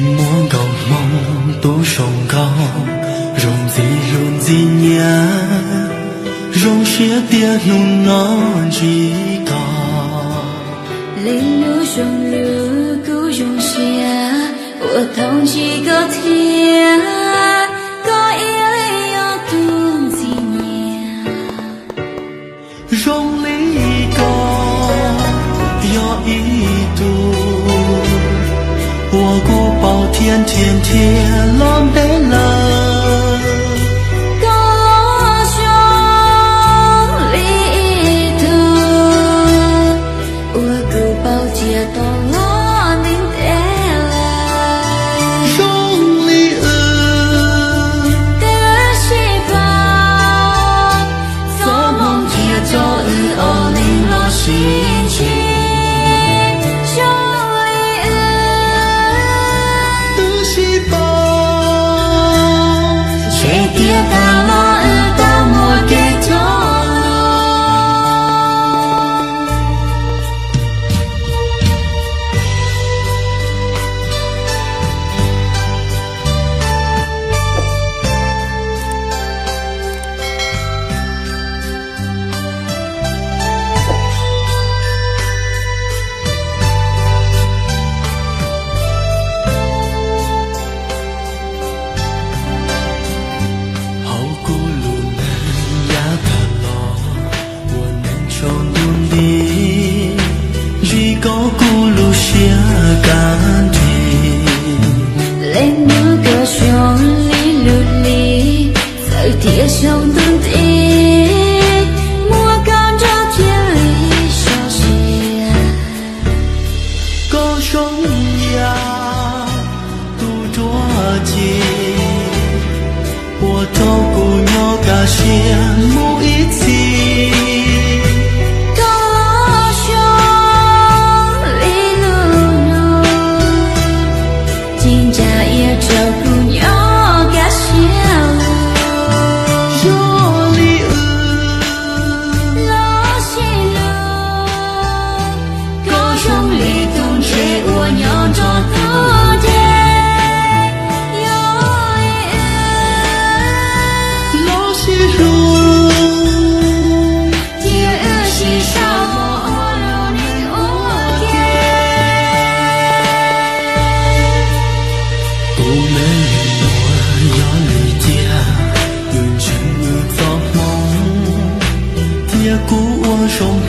莫cầu mong tu sông cao rong gì nhá rong xía tia nung non chỉ cao lên núi rong lửa cứu rong xía我同几个天có yêu yêu tuôn gì nhá rong lý có有一度我孤包天天天浪悲了高楼兄里头我孤包街道我明天了兄里的细胞做梦天做日哦零落心情có cú lu xia can thuyền lên núi cờ sông lý lụt lý sợi thìa sông tuôn tít mua con cho thiên lý cho xia có sông ya tu chúa chi 我透过鸟嘎些某一次。cũ uốn sông